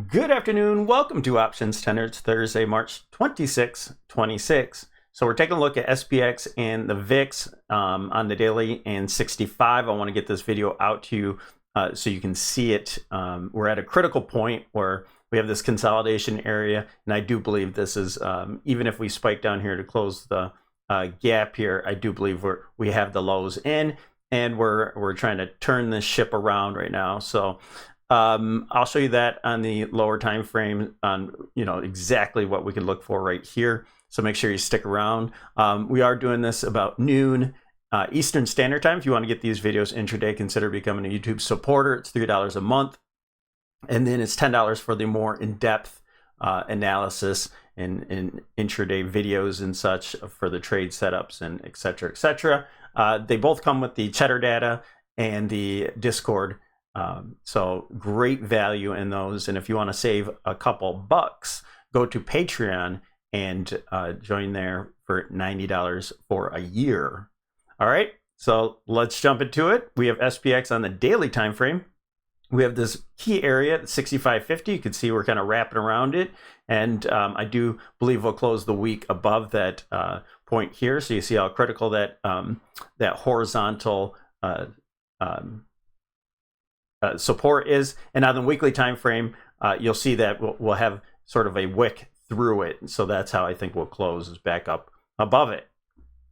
Good afternoon. Welcome to OptionsTender. It's Thursday, March 26, 26. So we're taking a look at SPX and the VIX on the daily and 65. I want to get this video out to you so you can see it. We're at a critical point where we have this consolidation area, and I do believe this is, even if we spike down here to close the gap here, I do believe we have the lows in, and we're trying to turn this ship around right now. So I'll show you that on the lower time frame on exactly what we can look for right here. So make sure you stick around. We are doing this about noon Eastern Standard Time. If you want to get these videos intraday, consider becoming a YouTube supporter. It's $3 a month, and then it's $10 for the more in-depth analysis and intraday videos and such for the trade setups and et cetera, et cetera. They both come with the Cheddar data and the Discord. So great value in those. And if you want to save a couple bucks, go to Patreon and join there for $90 for a year. All right, so let's jump into it. We have SPX on the daily time frame. We have this key area at 65.50. You can see we're kind of wrapping around it. And I do believe we'll close the week above that point here. So you see how critical that that horizontal support is. And on the weekly time frame, you'll see that we'll have sort of a wick through it. So that's how I think we'll close, is back up above it.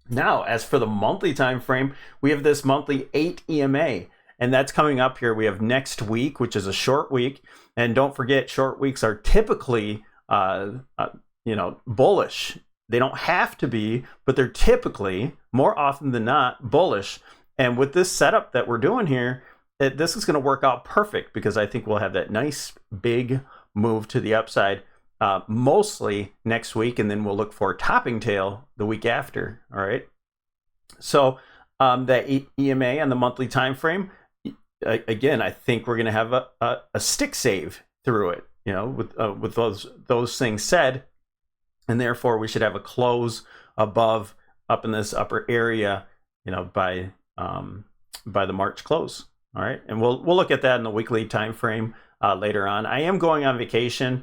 Now, as for the monthly time frame, we have this monthly 8 EMA, and that's coming up here. We have next week, which is a short week. And don't forget, short weeks are typically bullish. They don't have to be, but they're typically, more often than not, bullish. And with this setup that we're doing here, this is going to work out perfect, because I think we'll have that nice big move to the upside mostly next week, and then we'll look for a topping tail the week after. All right. So that EMA on the monthly time frame, again, I think we're going to have a stick save through it. With those things said, and therefore we should have a close above, up in this upper area, by the March close. All right, and we'll look at that in the weekly time frame later on. I am going on vacation.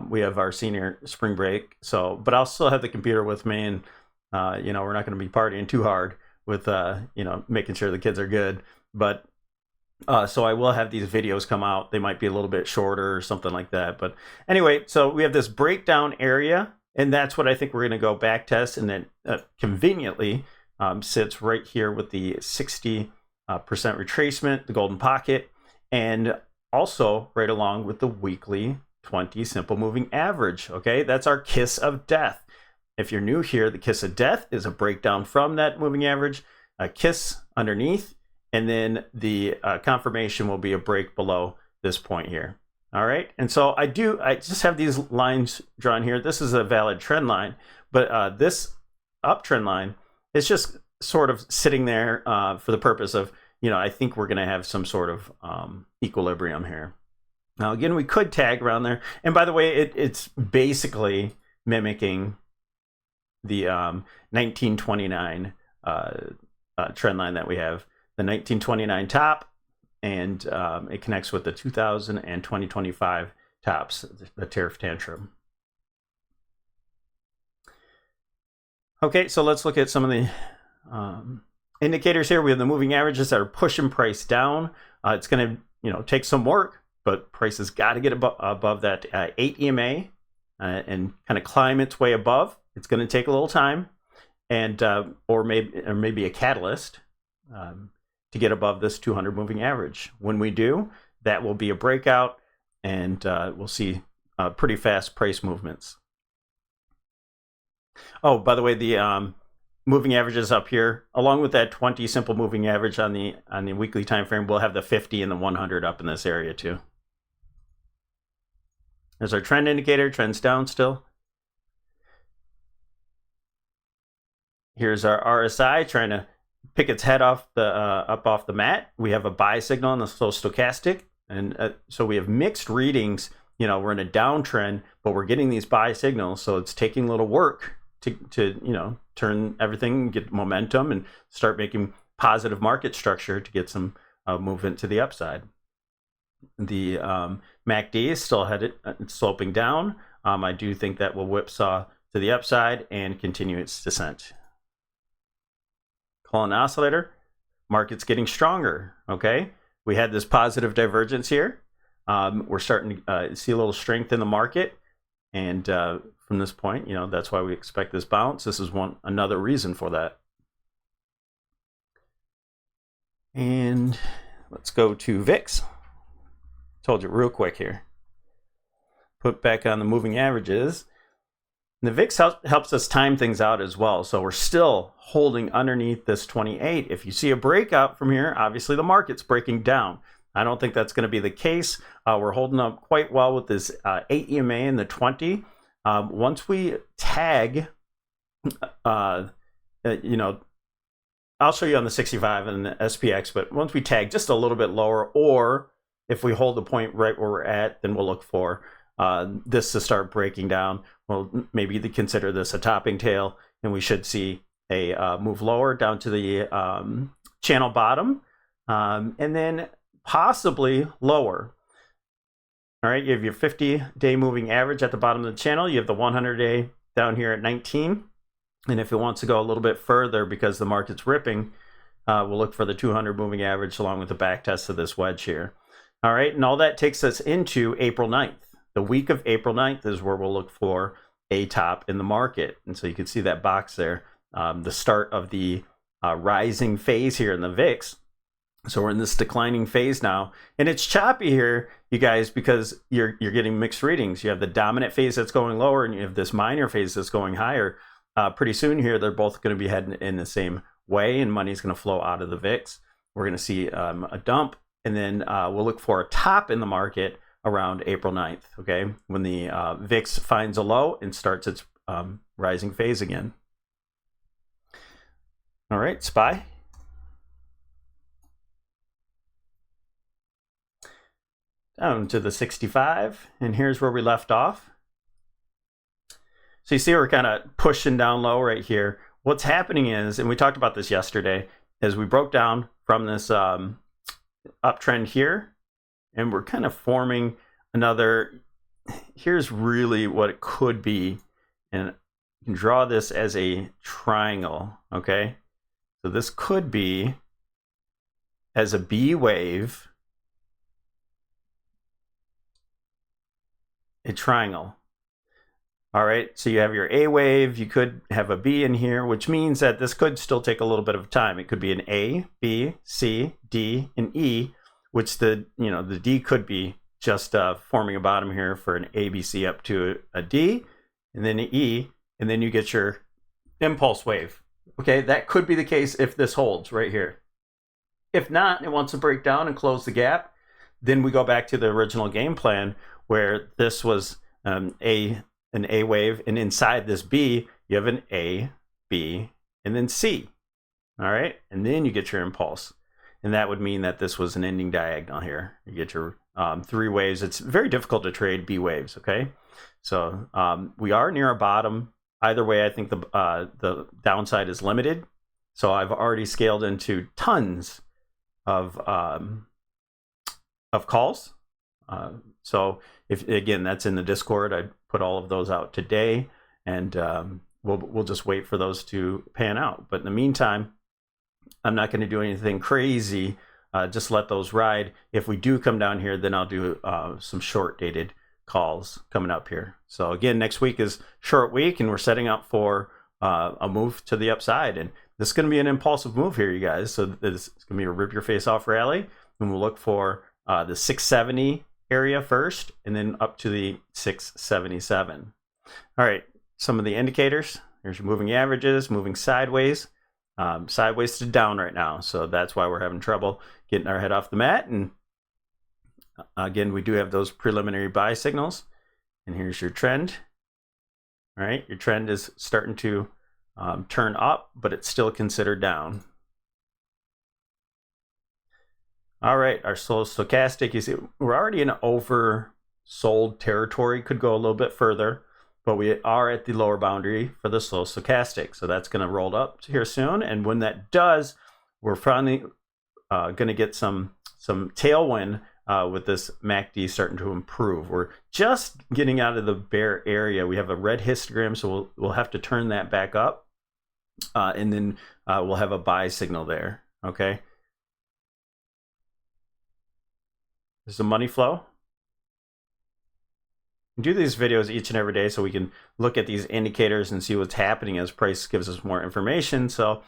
We have our senior spring break, but I'll still have the computer with me, and we're not going to be partying too hard with making sure the kids are good. But so I will have these videos come out. They might be a little bit shorter or something like that. But anyway, so we have this breakdown area, and that's what I think we're going to go back test, and then conveniently sits right here with the 60% retracement, the golden pocket, and also right along with the weekly 20 simple moving average. Okay, that's our kiss of death. If you're new here, the kiss of death is a breakdown from that moving average, a kiss underneath, and then the confirmation will be a break below this point here. All right, and so I just have these lines drawn here. This is a valid trend line, but this uptrend line is just sort of sitting there for the purpose of, I think we're going to have some sort of equilibrium here. Now, again, we could tag around there. And by the way, it's basically mimicking the 1929 trend line that we have, the 1929 top, and it connects with the 2000 and 2025 tops, the tariff tantrum. Okay, so let's look at some of the indicators here. We have the moving averages that are pushing price down. It's going to take some work, but price has got to get above that 8 EMA and kind of climb its way above. It's going to take a little time, and or maybe a catalyst to get above this 200 moving average. When we do, that will be a breakout, and we'll see pretty fast price movements. Oh, by the way, the moving averages up here, along with that 20 simple moving average on the weekly time frame, we'll have the 50 and the 100 up in this area too. There's our trend indicator, trends down still. Here's our RSI trying to pick its head off the up off the mat. We have a buy signal on the slow stochastic, and so we have mixed readings. We're in a downtrend, but we're getting these buy signals, so it's taking a little work to turn everything, get momentum, and start making positive market structure to get some movement to the upside. The MACD is still headed sloping down. I do think that will whipsaw to the upside and continue its descent. Call an oscillator. Market's getting stronger. Okay, we had this positive divergence here. We're starting to see a little strength in the market, and from this point, that's why we expect this bounce. This is another reason for that. And let's go to VIX. Told you real quick here. Put back on the moving averages. And the VIX helps us time things out as well. So we're still holding underneath this 28. If you see a breakout from here, obviously the market's breaking down. I don't think that's going to be the case. We're holding up quite well with this 8 EMA and the 20. Once we tag, I'll show you on the 65 and the SPX, but once we tag just a little bit lower, or if we hold the point right where we're at, then we'll look for this to start breaking down. We'll maybe consider this a topping tail, and we should see a move lower down to the channel bottom, and then possibly lower. All right, you have your 50-day moving average at the bottom of the channel. You have the 100-day down here at 19. And if it wants to go a little bit further because the market's ripping, we'll look for the 200 moving average along with the back test of this wedge here. All right, and all that takes us into April 9th. The week of April 9th is where we'll look for a top in the market. And so you can see that box there, the start of the rising phase here in the VIX. So we're in this declining phase now, and it's choppy here, you guys, because you're getting mixed readings. You have the dominant phase that's going lower, and you have this minor phase that's going higher. Pretty soon here, they're both going to be heading in the same way, and money's going to flow out of the VIX. We're going to see a dump, and then we'll look for a top in the market around April 9th, okay, when the VIX finds a low and starts its rising phase again. All right, SPY. Down to the 65, and here's where we left off. So you see we're kind of pushing down low right here. What's happening is, and we talked about this yesterday, is we broke down from this uptrend here, and we're kind of forming another. Here's really what it could be, and you can draw this as a triangle, okay? So this could be as a B wave, a triangle. All right, so you have your A wave, you could have a B in here, which means that this could still take a little bit of time. It could be an A, B, C, D, and E, which the D could be just forming a bottom here for an A, B, C up to a D, and then an E, and then you get your impulse wave. Okay, that could be the case if this holds right here. If not, it wants to break down and close the gap, then we go back to the original game plan where this was an A wave, and inside this B, you have an A, B, and then C. All right, and then you get your impulse. And that would mean that this was an ending diagonal here. You get your 3 waves. It's very difficult to trade B waves, okay? So we are near a bottom. Either way, I think the downside is limited. So I've already scaled into tons of calls. So if, again, that's in the Discord, I put all of those out today, and we'll just wait for those to pan out. But in the meantime, I'm not going to do anything crazy. Just let those ride. If we do come down here, then I'll do some short dated calls coming up here. So again, next week is short week, and we're setting up for a move to the upside. And this is going to be an impulsive move here, you guys. So this is going to be a rip your face off rally, and we'll look for the 670 area first, and then up to the 677. All right, some of the indicators. Here's your moving averages, moving sideways, sideways to down right now. So that's why we're having trouble getting our head off the mat. And again, we do have those preliminary buy signals. And here's your trend. All right, your trend is starting to turn up, but it's still considered down. All right, our slow stochastic, you see, we're already in oversold territory, could go a little bit further, but we are at the lower boundary for the slow stochastic. So that's going to roll up here soon. And when that does, we're finally going to get some tailwind with this MACD starting to improve. We're just getting out of the bear area. We have a red histogram, so we'll have to turn that back up, and then we'll have a buy signal there. Okay. There's the money flow. We do these videos each and every day so we can look at these indicators and see what's happening as price gives us more information. So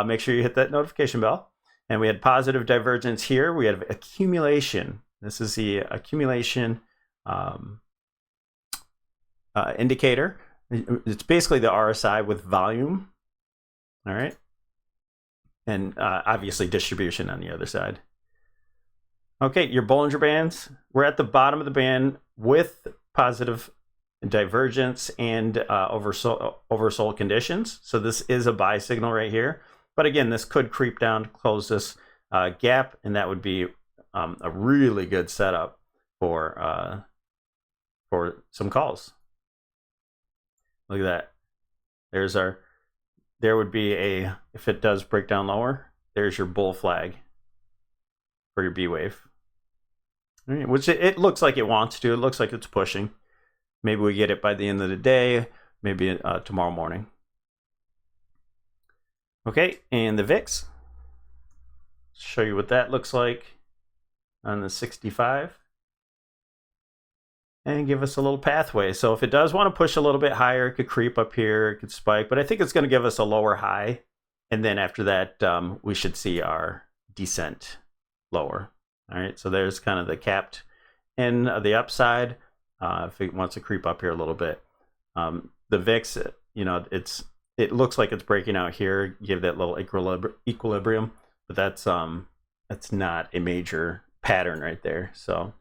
make sure you hit that notification bell. And we had positive divergence here. We have accumulation. This is the accumulation indicator. It's basically the RSI with volume. All right. And obviously distribution on the other side. Okay, your Bollinger Bands. We're at the bottom of the band with positive divergence and oversold conditions. So this is a buy signal right here. But again, this could creep down to close this gap, and that would be a really good setup for some calls. Look at that. There would be if it does break down lower, there's your bull flag for your B wave. All right, which it looks like it wants to. It looks like it's pushing. Maybe we get it by the end of the day, maybe tomorrow morning. Okay, and the VIX. Show you what that looks like on the 65. And give us a little pathway. So if it does want to push a little bit higher, it could creep up here, it could spike, but I think it's going to give us a lower high. And then after that, we should see our descent lower. All right, so there's kind of the capped end of the upside. If it wants to creep up here a little bit, the VIX, it looks like it's breaking out here. Give that little equilibrium, but that's not a major pattern right there. So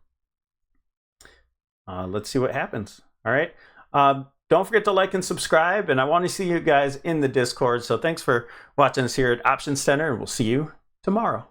let's see what happens. All right. Don't forget to like and subscribe, and I want to see you guys in the Discord. So thanks for watching us here at OptionsTender, and we'll see you tomorrow.